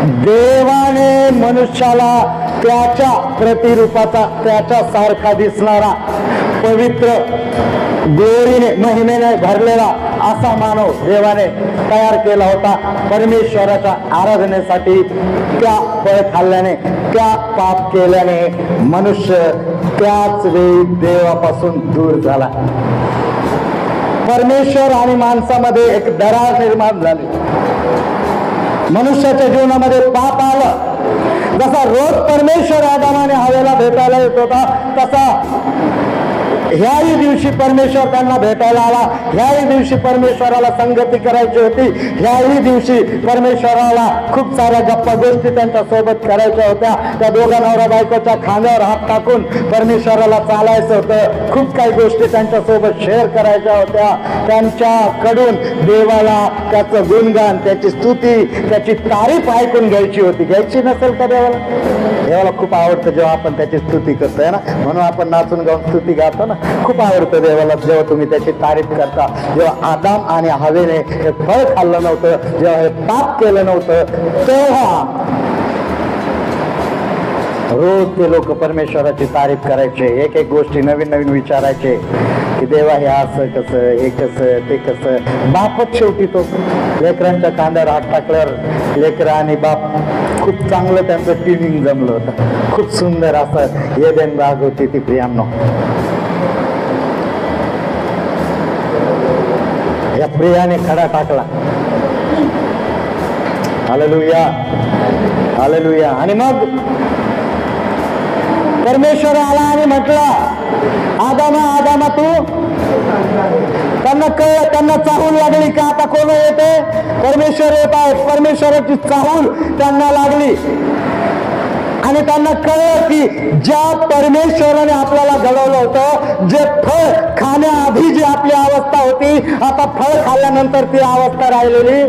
देवाने मनुष्याला त्याच्या प्रतिरूपाचा, त्याच्या सारखा दिसणारा, पवित्र, ग्लोरीने, महिमेने भरलेला असा मानव देवाने तयार केला होता परमेश्वराच्या आराधनेसाठी. त्या फळ खाल्ल्याने, त्या पाप केल्याने मनुष्य त्याच वेळी देवापासून दूर झाला. परमेश्वर आणि माणसामध्ये एक दरार निर्माण झाली. मनुष्याच्या जीवनामध्ये पाप आलं. जसा रोज परमेश्वर आदामाने हवेला भेटायला येत होता, तसा ह्याही दिवशी परमेश्वर त्यांना भेटायला आला. ह्याही दिवशी परमेश्वराला संगती करायची होती. ह्याही दिवशी परमेश्वराला खूप साऱ्या गप्पा गोष्टी त्यांच्या सोबत करायच्या होत्या. त्या दोघा नवरा बायकोच्या खांद्यावर हात टाकून परमेश्वराला चालायचं होतं. खूप काही गोष्टी त्यांच्या सोबत शेअर करायच्या होत्या. त्यांच्याकडून देवाला त्याचं गुणगान, त्याची स्तुती, त्याची तारीफ ऐकून घ्यायची होती. घ्यायची नसेल का देवाला? देवाला खूप आवडतं जेव्हा आपण त्याची स्तुती करतोय ना, म्हणून आपण नाचून गाऊन स्तुती गातो ना. खूप आवडतं देवाला जेव्हा तुम्ही त्याची तारीफ करता. जेव्हा आदाम आणि हवेने हे फळ खाल्लं नव्हतं, जेव्हा हे पाप केलं नव्हतं, तेव्हा रोज ते लोक परमेश्वराची तारीफ करायचे. एक एक गोष्टी नवीन नवीन विचारायचे की देवा हे असं कसं, हे कसं, ते कसं. बापच शेवटी तो लेकरांच्या कांद्यावर हात टाकल्यावर लेकरं आणि बाप खूप चांगलं त्यांचं ट्युनिंग जमलं होतं. खूप सुंदर असं एदेन बाग होती ती प्रियांनो. या प्रियाने खडा टाकला. Hallelujah, hallelujah. आणि मग परमेश्वर आला आणि म्हटलं, आदामा, आदामा तू. त्यांना कळलं, त्यांना चाहूल लागली का आता कोण येते? परमेश्वर येत आहे. परमेश्वराची चाहूल त्यांना लागली आणि त्यांना कळलं की ज्या परमेश्वराने आपल्याला घडवलं होतं, जे फळ खाण्याआधी जी आपली अवस्था होती, आता फळ खाल्ल्यानंतर ती अवस्था राहिलेली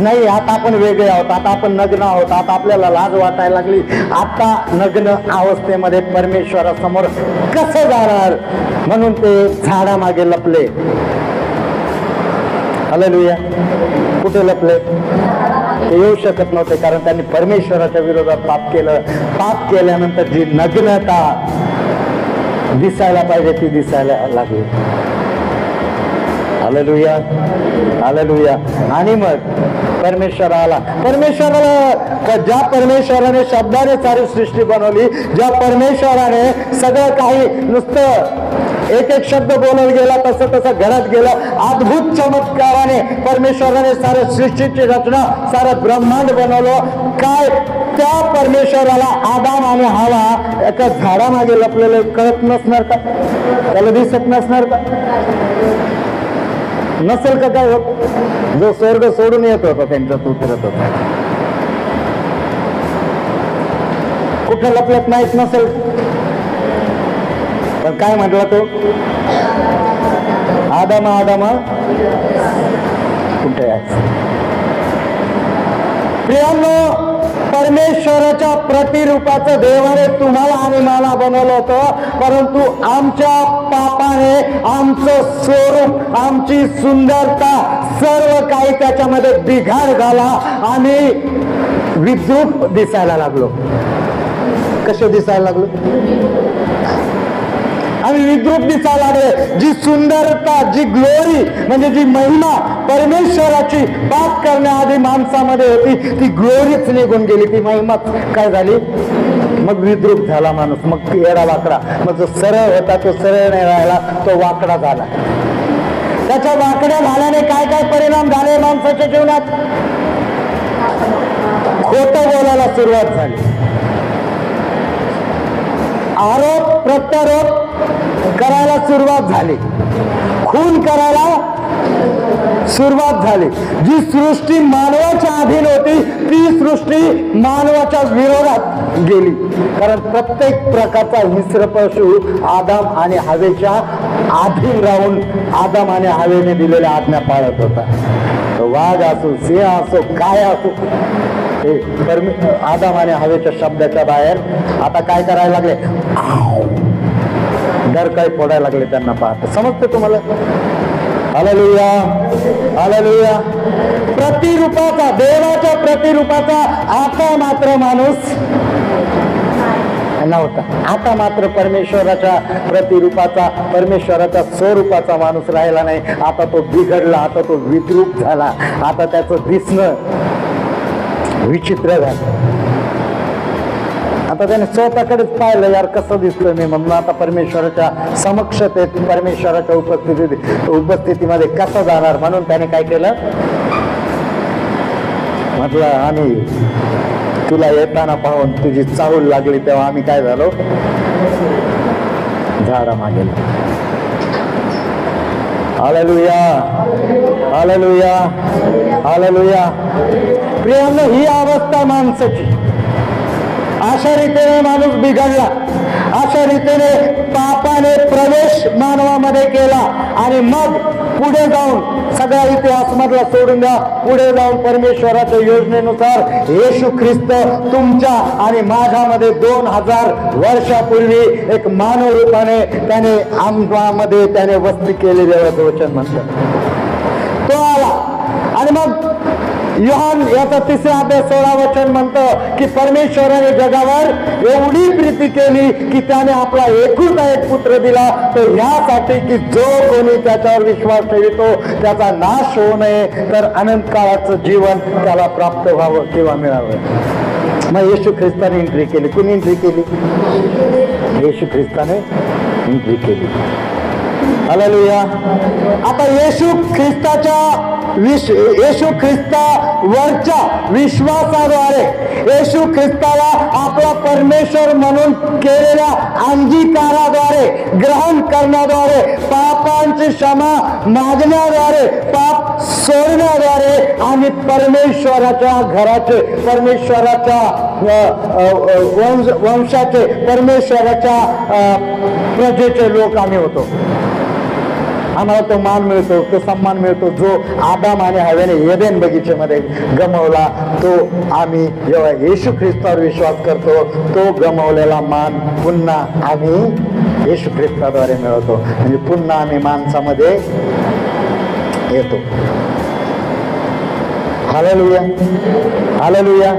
नाही. आता आपण वेगळे आहोत. आता आपण नग्न आहोत. आता आपल्याला लाज वाटायला लागली. आता नग्न अवस्थेमध्ये परमेश्वरासमोर कसं जाणार? म्हणून ते झाडामागे लपले. हालेलुया. कुठे लपले? ते येऊ शकत नव्हते, कारण त्यांनी परमेश्वराच्या विरोधात पाप केलं. पाप केल्यानंतर जी नग्नता दिसायला पाहिजे ती दिसायला लागली. Hallelujah, hallelujah. आणि मग परमेश्वर आला. परमेश्वराला, ज्या परमेश्वराने शब्दाने सारी सृष्टी बनवली, ज्या परमेश्वराने सगळं काही नुसतं एक एक शब्द बोलत गेला तसं तसं घडत गेलं. अद्भुत चमत्काराने परमेश्वराने साऱ्या सृष्टीची रचना, सारं ब्रह्मांड बनवलं. काय त्या परमेश्वराला आदाम आणि हवा एका झाडामागे लपलेले कळत नसणार का? त्याला दिसत नसणार का? नसेल का काय होत? जो स्वर्ग सोडून येत होता त्यांच्यात उतरत होता, कुठे लपलत माहित नसेल. पण काय म्हटला तो? आदामा, आदामा कुठे आहे? प्रियांनो, परमेश्वराच्या प्रतिरूपाचं देवाने तुम्हाला आणि मला बनवलं होतं, परंतु आमच्या पापाने आमचं स्वरूप, आमची सुंदरता, सर्व काही त्याच्यामध्ये बिघाड झाला. आम्ही विद्रूप दिसायला लागलो. कसे दिसायला लागलो? आम्ही विद्रूप दिसायला लागले. जी सुंदरता, जी ग्लोरी, म्हणजे जी महिमा परमेश्वराची पाप करण्याआधी माणसामध्ये होती, ती ग्लोरीच निघून गेली. ती महिमाच काय झाली? मग विद्रूप झाला माणूस. मग येडा वाकडा. मग जो सरळ होता तो सरळ नाही राहिला, तो वाकडा झाला. त्याच्या वाकड्या झाल्याने काय काय परिणाम झाले माणसाच्या जीवनात? खोटं बोलायला सुरुवात झाली. आरोप प्रत्यारोप करायला सुरुवात झाली. खून करायला सुरुवात झाली. जी सृष्टी मानवाच्या अधीन होती, ती सृष्टी मानवाच्या विरोधात गेली. कारण प्रत्येक प्रकारचा हिंस्र पशु आदाम आणि हवेच्या अधीन राहून आदाम आणि हवेने दिलेल्या आज्ञा पाळत होता. वाघ असो, सिंह असो, काय असो, आदाम आणि हवेच्या शब्दाच्या बाहेर आता काय करायला लागले? डर काय फोडायला लागले त्यांना पाहत. समजते तुम्हाला? Hallelujah hallelujah. प्रतिरूपाचा, देवाच्या प्रतिरूपाचा आता मात्र माणूस नव्हता. आता मात्र परमेश्वराच्या प्रतिरूपाचा, परमेश्वराच्या स्वरूपाचा माणूस राहिला नाही. आता तो बिघडला, आता तो विद्रूप झाला, आता त्याचं दिसणं विचित्र झालं. आता त्याने स्वतःकडेच पाहिलं, यार कसं दिसतोय मी, म्हणून आता परमेश्वराच्या समक्षतेत, परमेश्वराच्या उपस्थितीमध्ये कसं जाणार, म्हणून त्याने काय केलं, म्हटलं आम्ही तुला येताना पाहून तुझी चाहूल लागली तेव्हा आम्ही काय झालो, झाडामागे. Hallelujah hallelujah hallelujah. प्रियांनो, ही अवस्था माणसाची. अशा रीतीने माणूस बिघडला, अशा रीतीने पापाने प्रवेश मानवामध्ये केला आणि मग पुढे जाऊन सगळा इतिहास मधला सोडून द्या, पुढे जाऊन परमेश्वराच्या योजनेनुसार येशू ख्रिस्त तुमच्या आणि माझ्यामध्ये 2000 वर्षापूर्वी एक मानव रूपाने त्याने आमच्यामध्ये त्याने वस्ती केली, देवाचं वचन म्हणतं. तो आला आणि मग योहान याचा 3रा अध्याय 16 वचन म्हणतं की परमेश्वराने जगावर एवढी प्रीती केली की त्याने आपला एकुलता एक पुत्र दिला, तो यासाठी की जो कोणी त्याच्यावर विश्वास ठेवतो त्याचा नाश होऊ नये, तर अनंत काळाचं जीवन त्याला प्राप्त व्हावं किंवा मिळावं. मग येशू ख्रिस्ताने एंट्री केली. कुणी एंट्री केली? येशू ख्रिस्ताने एंट्री केली. हालेलुया. आता येशू ख्रिस्तावरच्या विश्वासाद्वारे, येशू ख्रिस्ताला आपला परमेश्वर म्हणून केलेल्या अंगीकाराद्वारे, ग्रहण करण्याद्वारे, पापांची क्षमा मागण्याद्वारे, पाप सोडण्याद्वारे आणि परमेश्वराच्या घराचे, परमेश्वराच्या वंशाचे, परमेश्वराच्या प्रजेचे लोक आम्ही होतो. आम्हाला तो मान मिळतो, तो सन्मान मिळतो जो आदाम आणि हव्याने एदेन बगीचेमध्ये गमावला. तो आम्ही जेव्हा येशू ख्रिस्तावर विश्वास करतो, तो गमावलेला मान पुन्हा आम्ही येशू ख्रिस्ताद्वारे मिळवतो. म्हणजे पुन्हा आम्ही माणसामध्ये येतो. Hallelujah hallelujah.